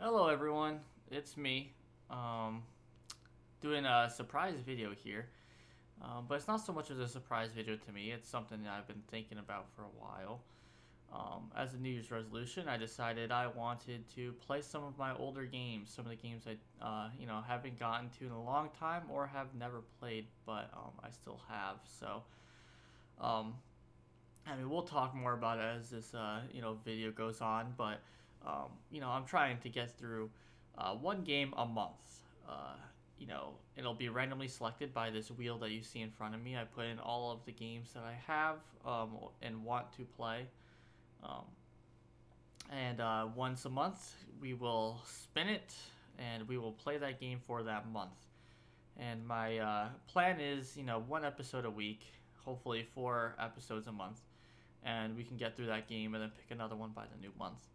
Hello everyone, it's me. Um, Doing a surprise video here, but it's not so much as a surprise video to me. It's something that I've been thinking about for a while. As a New Year's resolution, I decided I wanted to play some of my older games, some of the games I, haven't gotten to in a long time or have never played, but I still have. So, um, we'll talk more about it as this video goes on, but I'm trying to get through one game a month. It'll be randomly selected by this wheel that you see in front of me. I put in all of the games that I have and want to play. Um, and Once a month, we will spin it and we will play that game for that month. And my plan is, one episode a week, hopefully 4 episodes a month, and we can get through that game and then pick another one by the new month.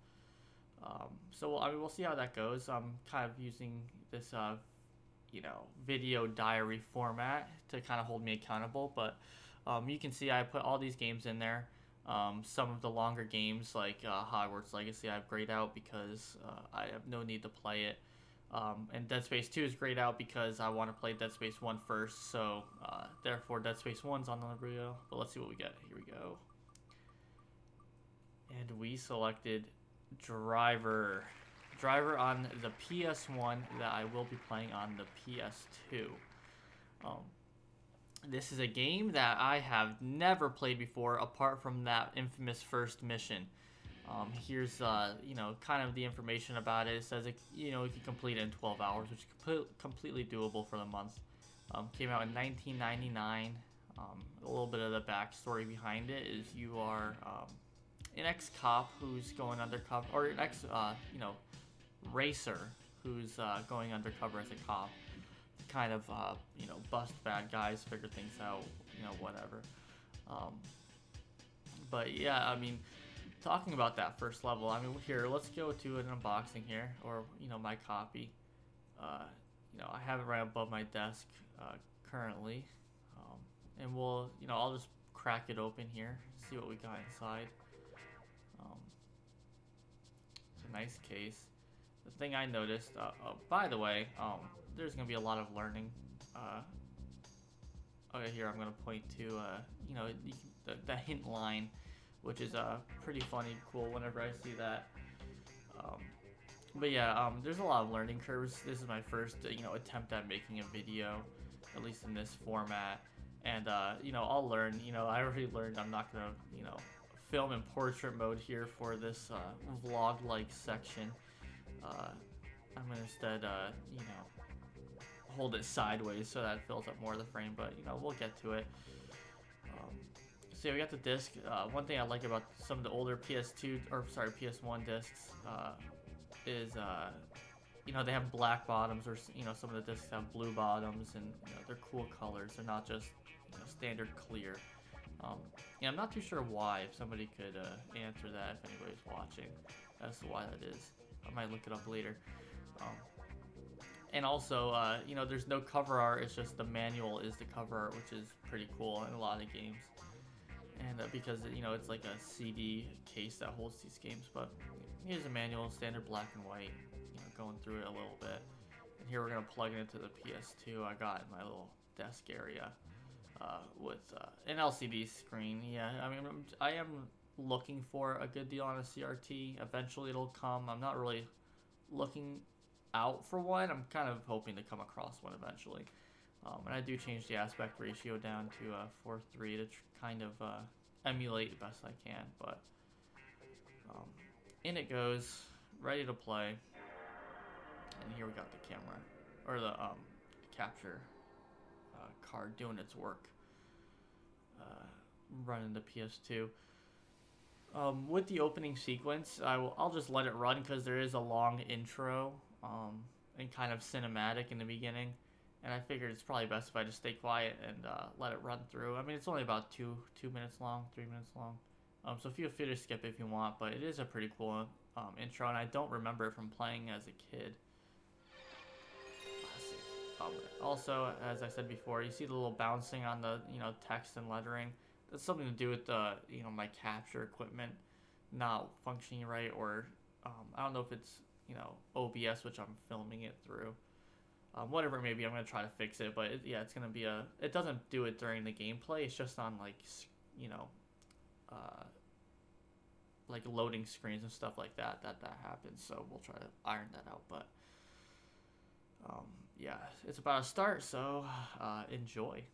We'll see how that goes. I'm kind of using this, video diary format to kind of hold me accountable. But you can see I put all these games in there. Some of the longer games like Hogwarts Legacy I've grayed out because I have no need to play it. And Dead Space 2 is grayed out because I want to play Dead Space 1 first. So therefore Dead Space 1's on the video. But let's see what we get. Here we go. And we selected Driver. Driver on the PS1 that I will be playing on the PS2. Um, this is a game that I have never played before apart from that infamous first mission. Here's kind of the information about it. It says you can complete it in 12 hours, which is completely doable for the month. Came out in 1999. A little bit of the backstory behind it is you are an ex-cop who's going undercover, or an racer who's going undercover as a cop, kind of bust bad guys, figure things out, whatever. Um, but yeah, talking about that first level, here, let's go to an unboxing here, or my copy. I have it right above my desk currently, and I'll just crack it open here, see what we got inside. It's a nice case. The thing I noticed, by the way, there's gonna be a lot of learning. Okay, here I'm gonna point to, the hint line, which is pretty funny, cool whenever I see that. But yeah, there's a lot of learning curves. This is my first, attempt at making a video, at least in this format. And I'll learn. I already learned I'm not gonna, film in portrait mode here for this vlog-like section. I'm gonna instead, hold it sideways so that it fills up more of the frame, but we'll get to it. So yeah, we got the disc. One thing I like about some of the older PS1 discs is they have black bottoms, or some of the discs have blue bottoms, and they're cool colors. They're not just standard clear. I'm not too sure why. If somebody could answer that, if anybody's watching, as to why that is. I might look it up later. And also, there's no cover art. It's just the manual is the cover art, which is pretty cool in a lot of games. And because it's like a CD case that holds these games. But here's a manual, standard black and white. Going through it a little bit. And here we're gonna plug it into the PS2 I got in my little desk area with an LCD screen. Yeah, I am looking for a good deal on a CRT. Eventually, it'll come. I'm not really looking out for one. I'm kind of hoping to come across one eventually. And I do change the aspect ratio down to 4:3 to kind of emulate the best I can. But in it goes, ready to play. And here we got the camera, or the capture card doing its work, running the PS2. With the opening sequence, I'll just let it run because there is a long intro and kind of cinematic in the beginning, and I figured it's probably best if I just stay quiet and let it run through. It's only about 2 minutes long, 3 minutes long, so feel free to skip if you want, but it is a pretty cool intro, and I don't remember it from playing as a kid. Also, as I said before, you see the little bouncing on the text and lettering. That's something to do with the my capture equipment not functioning right, or I don't know if it's OBS, which I'm filming it through. Whatever, maybe I'm gonna try to fix it, but yeah, it's gonna be a. It doesn't do it during the gameplay. It's just on you know, uh, like loading screens and stuff like that. That happens. So we'll try to iron that out. But um, yeah, it's about to start. So enjoy.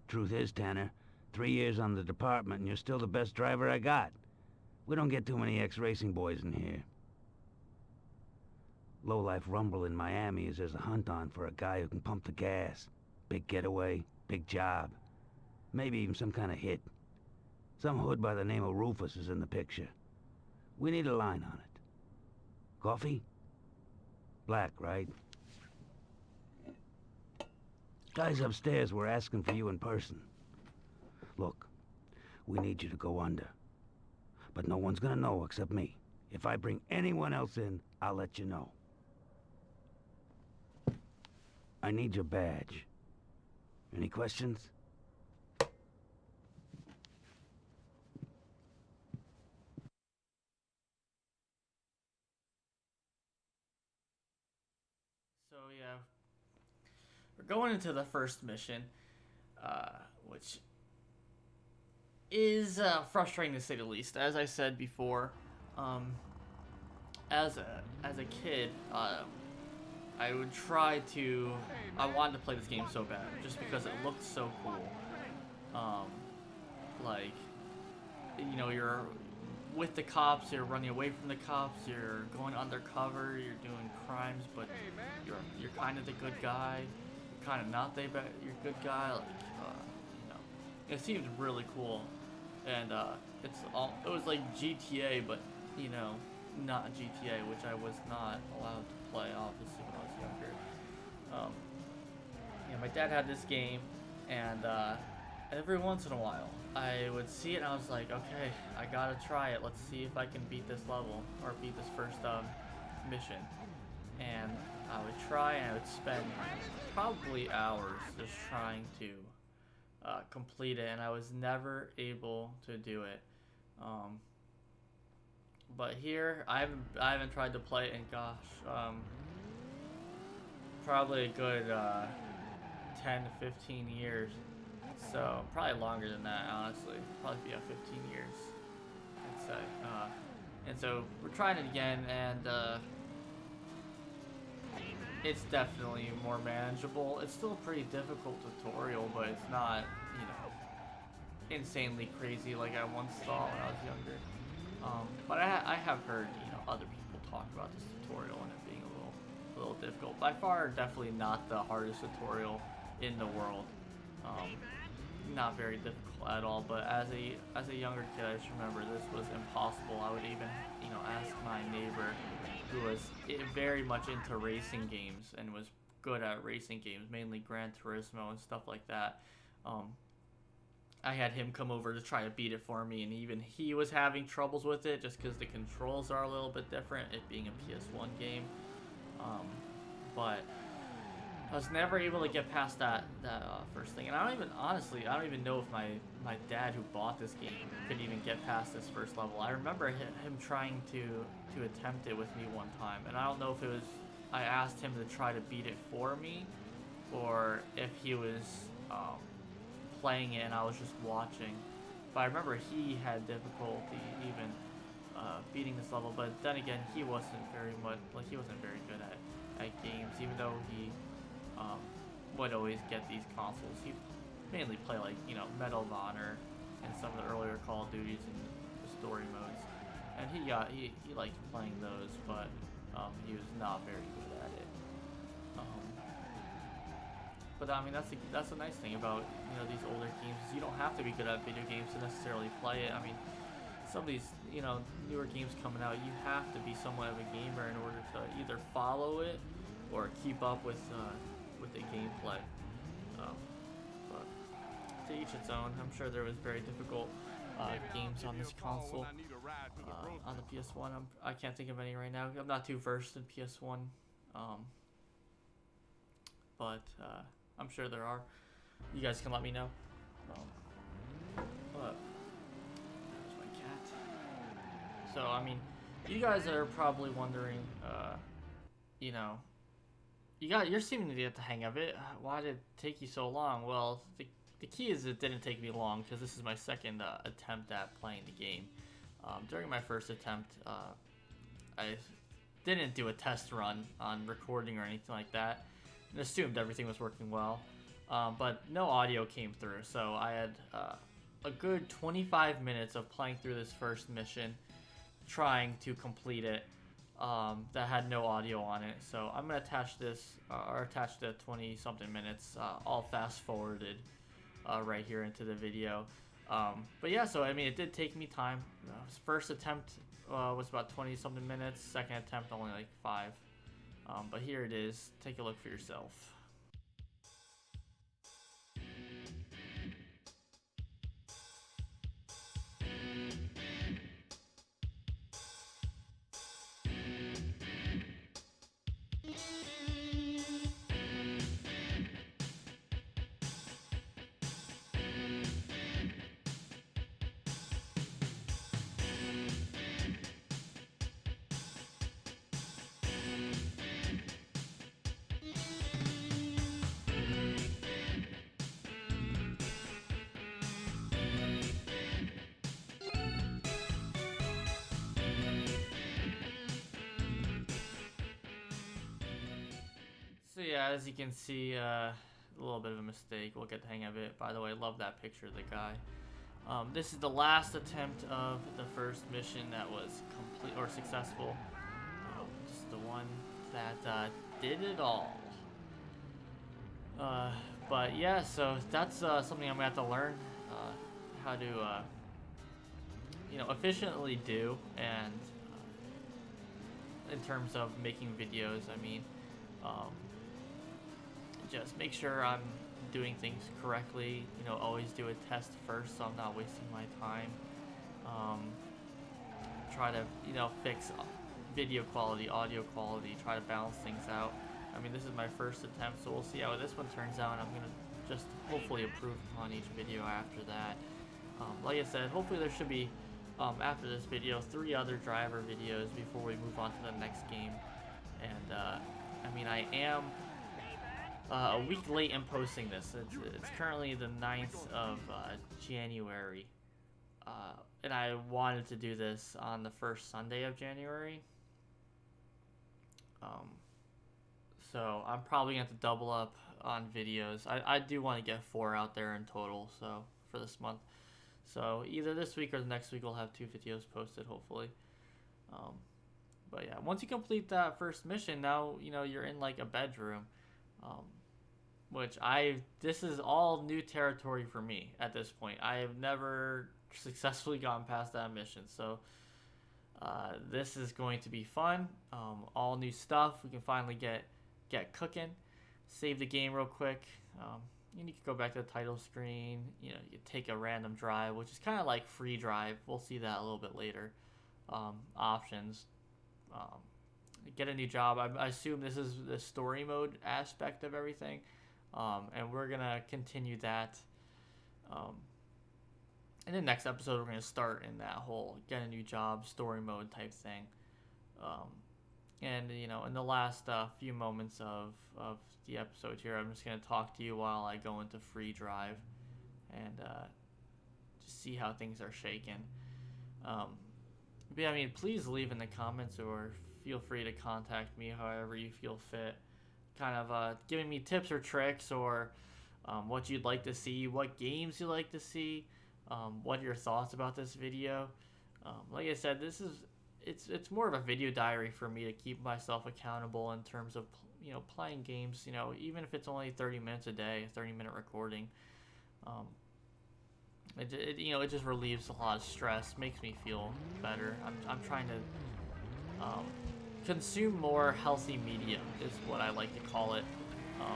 Truth is, Tanner, 3 years on the department and you're still the best driver I got. We don't get too many ex-racing boys in here. Low-life rumble in Miami is there's a hunt on for a guy who can pump the gas. Big getaway, big job. Maybe even some kind of hit. Some hood by the name of Rufus is in the picture. We need a line on it. Coffee? Black, right? Guys upstairs were asking for you in person. Look, we need you to go under. But no one's gonna know except me. If I bring anyone else in, I'll let you know. I need your badge. Any questions? So yeah, we're going into the first mission, which is frustrating to say the least. As I said before, um, as a kid, I would try to. I wanted to play this game so bad, just because it looked so cool. Um, like, you know, you're with the cops, you're running away from the cops, you're going undercover, you're doing crimes, but you're kind of the good guy, you're kind of not the you're good guy. Like, you know, it seems really cool, and it was like GTA, but you know, not GTA, which I was not allowed to play obviously when I was younger. Um, yeah, my dad had this game, and every once in a while I would see it and I was like, okay, I gotta try it. Let's see if I can beat this level or beat this first mission. And I would try and I would spend probably hours just trying to complete it, and I was never able to do it. Um, but here I haven't tried to play it in gosh, probably a good 10 to 15 years. So probably longer than that, honestly. Probably be 15 years, I'd say. And so we're trying it again, and it's definitely more manageable. It's still a pretty difficult tutorial, but it's not, you know, insanely crazy like I once thought when I was younger. But I have heard, you know, other people talk about this tutorial and it being a little difficult. By far, definitely not the hardest tutorial in the world. Not very difficult at all, but as a younger kid, I just remember this was impossible. I would even, you know, ask my neighbor, who was very much into racing games and was good at racing games, mainly Gran Turismo and stuff like that. I had him come over to try to beat it for me, and even he was having troubles with it just because the controls are a little bit different, it being a PS1 game. But I was never able to get past that first thing, and I don't even know if my dad who bought this game could even get past this first level. I remember him trying to attempt it with me one time, and I don't know if it was I asked him to try to beat it for me, or if he was playing it and I was just watching. But I remember he had difficulty even beating this level. But then again, he wasn't very good at games, even though he would always get these consoles. He mainly play like, you know, Medal of Honor and some of the earlier Call of Duties and the story modes, and he liked playing those, but he was not very good at it. But I mean, that's a nice thing about, you know, these older games is you don't have to be good at video games to necessarily play it. I mean, some of these, you know, newer games coming out, you have to be somewhat of a gamer in order to either follow it or keep up with the gameplay. But to each its own. I'm sure there was very difficult games on this console. On the PS1, I can't think of any right now. I'm not too versed in PS1, but I'm sure there are. You guys can let me know. But there's my cat. So I mean, you guys are probably wondering, you know, you're seeming to get the hang of it. Why did it take you so long? Well, the key is it didn't take me long because this is my second attempt at playing the game. During my first attempt, I didn't do a test run on recording or anything like that, and assumed everything was working well. But no audio came through, so I had a good 25 minutes of playing through this first mission, trying to complete it, that had no audio on it. So I'm going to attach this, or attach the 20 something minutes, all fast forwarded right here into the video. But yeah, so I mean, it did take me time. First attempt was about 20 something minutes, second attempt only like 5. But here it is. Take a look for yourself. So yeah, as you can see, a little bit of a mistake. We'll get the hang of it. By the way, love that picture of the guy. This is the last attempt of the first mission that was complete or successful. This is the one that did it all. But yeah, so that's something I'm gonna have to learn how to, efficiently do, and in terms of making videos, I mean, um, just make sure I'm doing things correctly. Always do a test first, so I'm not wasting my time. Um, Try to fix video quality, audio quality. Try to balance things out. I mean, this is my first attempt, so we'll see how this one turns out. And I'm gonna just hopefully improve upon each video after that. Like I said, hopefully there should be after this video 3 other driver videos before we move on to the next game. And I mean, I am a week late in posting this. It's currently the 9th of January. And I wanted to do this on the first Sunday of January. So I'm probably going to have to double up on videos. I do want to get 4 out there in total, so for this month. So either this week or the next week we'll have 2 videos posted, hopefully. But yeah, once you complete that first mission, now you're in like a bedroom, which this is all new territory for me at this point. I have never successfully gotten past that mission, so this is going to be fun. All new stuff. We can finally get cooking. Save the game real quick. You can go back to the title screen. You take a random drive, which is kind of like free drive. We'll see that a little bit later. Options. Get a new job. I assume this is the story mode aspect of everything, and we're gonna continue that. In the next episode, we're gonna start in that whole get a new job story mode type thing. And in the last few moments of the episode here, I'm just gonna talk to you while I go into free drive and just see how things are shaking. But yeah, I mean, please leave in the comments or feel free to contact me however you feel fit. Kind of giving me tips or tricks, or what you'd like to see, what games you'd like to see, what are your thoughts about this video. Like I said, it's more of a video diary for me to keep myself accountable in terms of playing games. Even if it's only 30 minutes a day, 30-minute recording. It just relieves a lot of stress, makes me feel better. I'm trying to consume more healthy media is what I like to call it.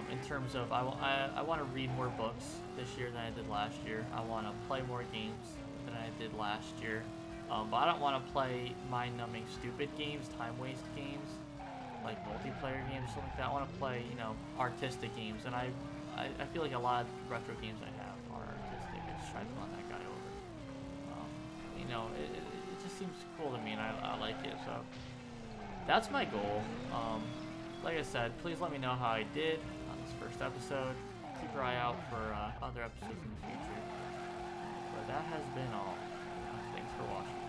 In terms of I want to read more books this year than I did last year. I want to play more games than I did last year. But I don't want to play mind-numbing stupid games, time-waste games, like multiplayer games or something like that. I want to play, artistic games, and I feel like a lot of retro games I have are artistic. I just tried to run that guy over. It just seems cool to me, and I like it, so that's my goal. Like I said, please let me know how I did on this first episode. Keep your eye out for other episodes in the future. But that has been all. Thanks for watching.